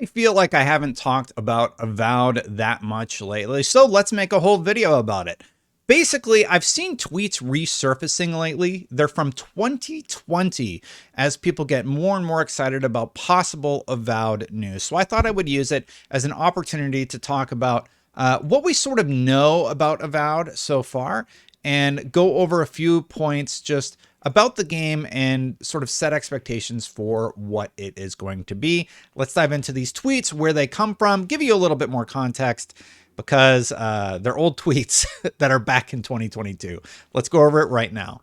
I feel like I haven't talked about Avowed that much lately, so let's make a whole video about it. Basically, I've seen tweets resurfacing lately. They're from 2020 as people get more and more excited about possible Avowed news. So I thought I would use it as an opportunity to talk about what we sort of know about Avowed so far and go over a few points just about the game and sort of set expectations for what it is going to be. Let's dive into these tweets, where they come from, give you a little bit more context because they're old tweets that are back in 2022. Let's go over it right now.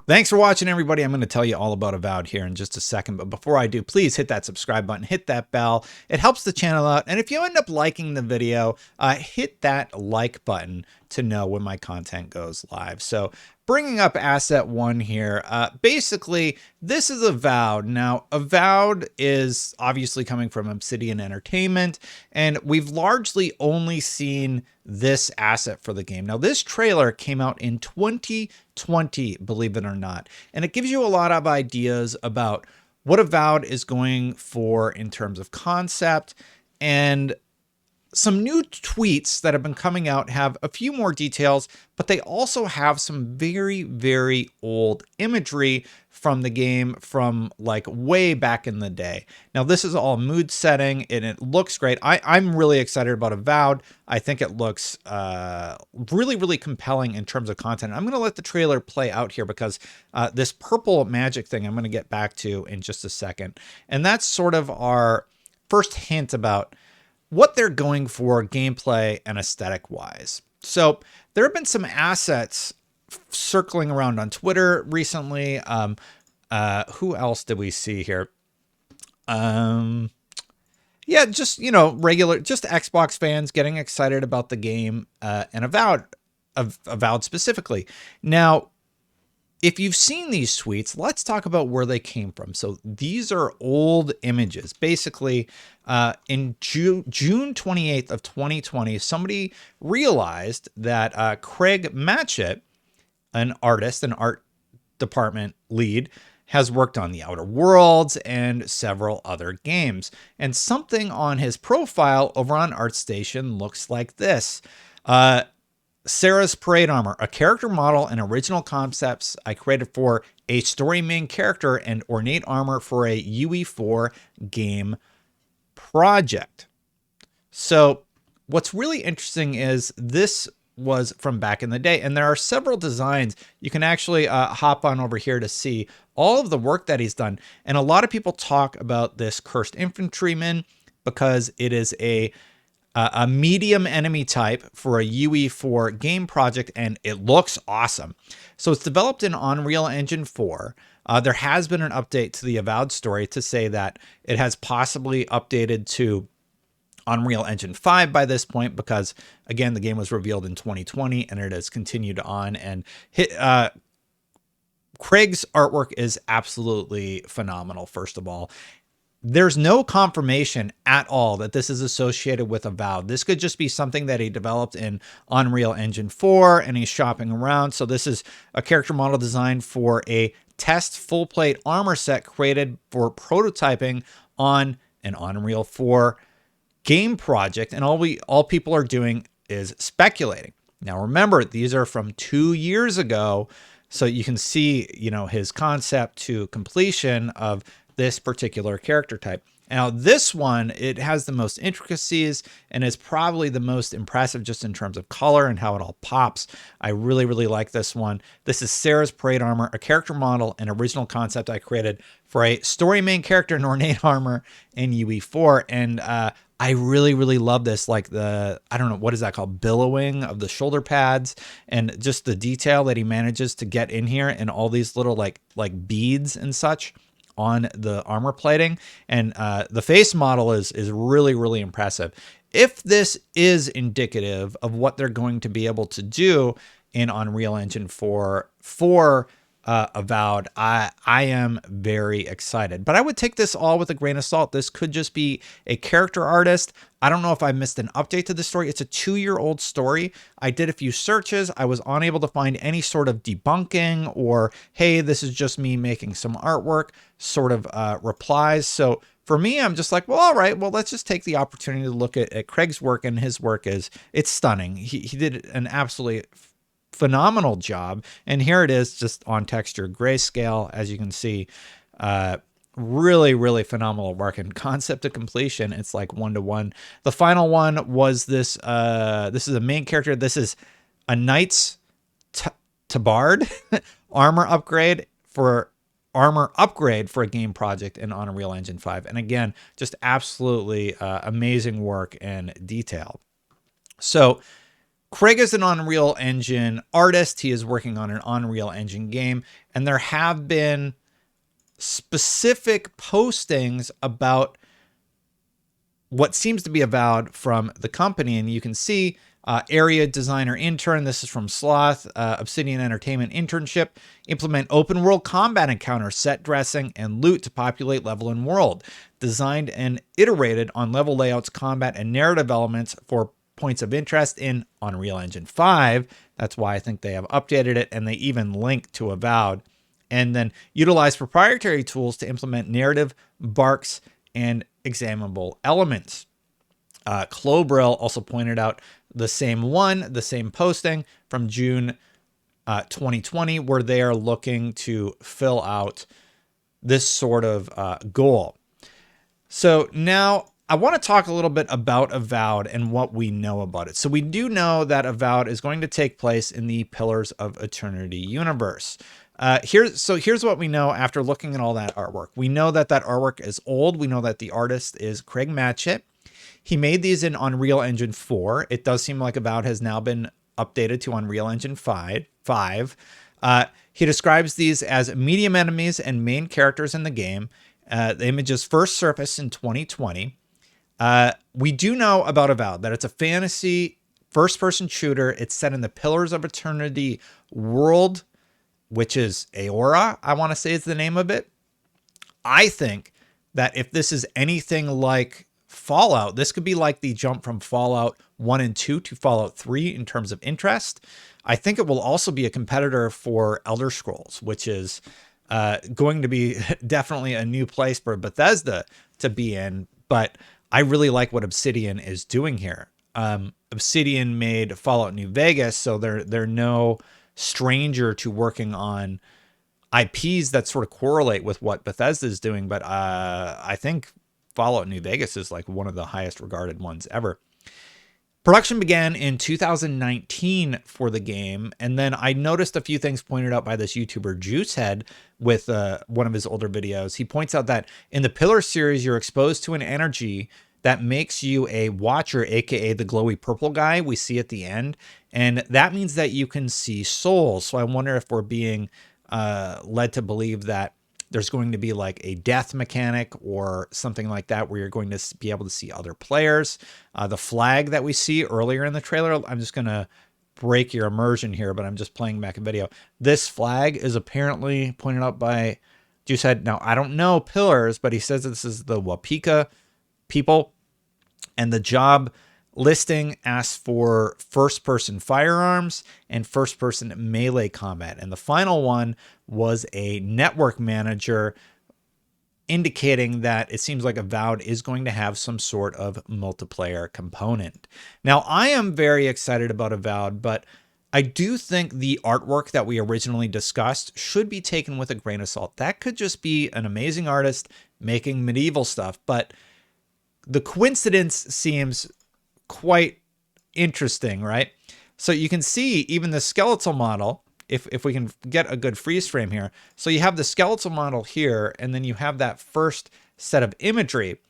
Thanks for watching, everybody. I'm going to tell you all about Avowed here in just a second. But before I do, please hit that subscribe button, hit that bell. It helps the channel out. And if you end up liking the video, hit that like button to know when my content goes live. So bringing up asset one here, basically, this is Avowed. Now, Avowed is obviously coming from Obsidian Entertainment, and we've largely only seen this asset for the game. Now, this trailer came out in 2020, believe it or not, and it gives you a lot of ideas about what Avowed is going for in terms of concept, and some new tweets that have been coming out have a few more details, but they also have some very, very old imagery from the game from like way back in the day. Now, this is all mood setting and it looks great. I'm really excited about Avowed. I think it looks really, really compelling in terms of content. I'm going to let the trailer play out here because this purple magic thing I'm going to get back to in just a second. And that's sort of our first hint about what they're going for gameplay and aesthetic wise. So there have been some assets circling around on Twitter recently. Who else did we see here? Yeah, just, regular, just Xbox fans getting excited about the game and Avowed specifically. Now, if you've seen these tweets, let's talk about where they came from. So these are old images. Basically, in June 28th of 2020, somebody realized that Craig Matchett, an artist, an art department lead, has worked on The Outer Worlds and several other games. And something on his profile over on ArtStation looks like this. Sarah's Parade Armor, a character model and original concepts I created for a story main character and ornate armor for a UE4 game project. So what's really interesting is this was from back in the day, and there are several designs. You can actually hop on over here to see all of the work that he's done. And a lot of people talk about this Cursed Infantryman because it is a medium enemy type for a UE4 game project, and it looks awesome. So it's developed in Unreal Engine 4. There has been an update to the Avowed story to say that it has possibly updated to Unreal Engine 5 by this point, because again, the game was revealed in 2020 and it has continued on, and Craig's artwork is absolutely phenomenal. First of all, there's no confirmation at all that this is associated with Avowed. This could just be something that he developed in Unreal Engine 4 and he's shopping around. So this is a character model designed for a test full plate armor set created for prototyping on an Unreal 4 game project. And all people are doing is speculating. Now, remember, these are from 2 years ago. So you can see, his concept to completion of this particular character type. Now, this one, it has the most intricacies and is probably the most impressive just in terms of color and how it all pops. I really, really like this one. This is Sarah's Parade Armor, a character model and original concept I created for a story main character in ornate armor in UE4. And I really, really love this, like I don't know, what is that called? Billowing of the shoulder pads and just the detail that he manages to get in here and all these little like beads and such on the armor plating. And the face model is really, really impressive. If this is indicative of what they're going to be able to do in Unreal Engine 4 for Avowed, I am very excited. But I would take this all with a grain of salt. This could just be a character artist. I don't know if I missed an update to the story. It's a 2-year-old story. I did a few searches. I was unable to find any sort of debunking or, hey, this is just me making some artwork sort of replies. So for me, I'm just like, well, all right, well, let's just take the opportunity to look at Craig's work, and his work it's stunning. He did an absolutely phenomenal job. And here it is just on texture grayscale, as you can see. Really, really phenomenal work, and concept to completion, it's like 1-to-1. The final one was this. This is a main character. This is a Knight's Tabard armor upgrade for a game project in Unreal Engine 5. And again, just absolutely amazing work and detail. So Craig is an Unreal Engine artist. He is working on an Unreal Engine game, and there have been specific postings about what seems to be Avowed from the company. And you can see area designer intern. This is from Sloth, Obsidian Entertainment internship. Implement open world combat encounters, set dressing, and loot to populate level and world. Designed and iterated on level layouts, combat, and narrative elements for points of interest in Unreal Engine 5. That's why I think they have updated it, and they even link to Avowed. And then utilize proprietary tools to implement narrative, barks, and examinable elements. Clobrill also pointed out the same posting from June 2020, where they are looking to fill out this sort of goal. So now I want to talk a little bit about Avowed and what we know about it. So we do know that Avowed is going to take place in the Pillars of Eternity universe. Here's what we know after looking at all that artwork. We know that artwork is old. We know that the artist is Craig Matchett. He made these in Unreal Engine 4. It does seem like Avowed has now been updated to Unreal Engine 5. He describes these as medium enemies and main characters in the game. The images first surfaced in 2020. We do know about Avowed that it's a fantasy first-person shooter. It's set in the Pillars of Eternity world, which is Aora, I want to say is the name of it. I think that if this is anything like Fallout, this could be like the jump from Fallout 1 and 2 to Fallout 3 in terms of interest. I think it will also be a competitor for Elder Scrolls, which is going to be definitely a new place for Bethesda to be in. But I really like what Obsidian is doing here. Obsidian made Fallout New Vegas, so they're no stranger to working on IPs that sort of correlate with what Bethesda is doing. But I think Fallout New Vegas is like one of the highest regarded ones ever. Production began in 2019 for the game, and then I noticed a few things pointed out by this YouTuber Juicehead with one of his older videos. He points out that in the Pillar series, you're exposed to an energy that makes you a watcher, aka the glowy purple guy we see at the end, and that means that you can see souls. So I wonder if we're being led to believe that there's going to be like a death mechanic or something like that where you're going to be able to see other players. The flag that we see earlier in the trailer, I'm just going to break your immersion here, but I'm just playing back a video. This flag is apparently pointed out by Juicehead. Now, I don't know Pillars, but he says this is the Wapika people, and the job listing asks for first-person firearms and first-person melee combat. And the final one was a network manager, indicating that it seems like Avowed is going to have some sort of multiplayer component. Now, I am very excited about Avowed, but I do think the artwork that we originally discussed should be taken with a grain of salt. That could just be an amazing artist making medieval stuff, but the coincidence seems quite interesting, right? So you can see even the skeletal model, if we can get a good freeze frame here. So you have the skeletal model here, and then you have that first set of imagery.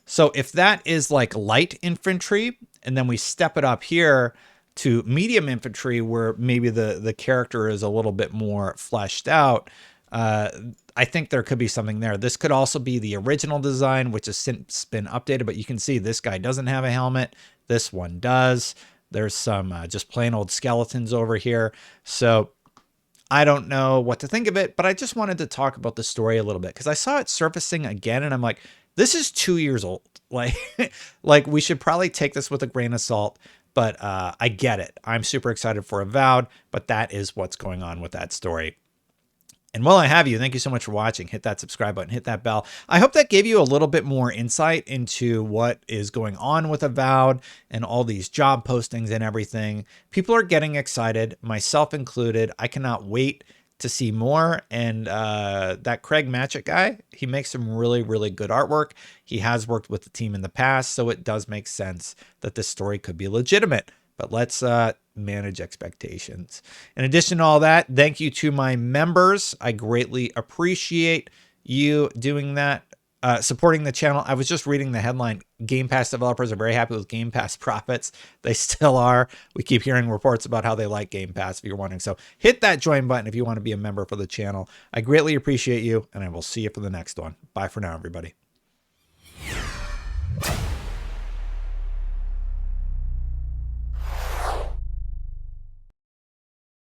So if that is like light infantry, and then we step it up here to medium infantry, where maybe the character is a little bit more fleshed out, I think there could be something there. This could also be the original design, which has since been updated, but you can see this guy doesn't have a helmet. This one does. There's some just plain old skeletons over here. So I don't know what to think of it, but I just wanted to talk about the story a little bit because I saw it surfacing again and I'm like, this is 2 years old. Like, like we should probably take this with a grain of salt, but I get it. I'm super excited for Avowed, but that is what's going on with that story. And while I have you, thank you so much for watching. Hit that subscribe button, hit that bell. I hope that gave you a little bit more insight into what is going on with Avowed and all these job postings and everything. People are getting excited, myself included. I cannot wait to see more. And that Craig Matchett guy, he makes some really, really good artwork. He has worked with the team in the past, so it does make sense that this story could be legitimate. But let's manage expectations. In addition to all that, thank you to my members. I greatly appreciate you doing that, supporting the channel. I was just reading the headline. Game Pass developers are very happy with Game Pass profits. They still are. We keep hearing reports about how they like Game Pass, if you're wondering. So hit that join button if you want to be a member for the channel. I greatly appreciate you, and I will see you for the next one. Bye for now, everybody.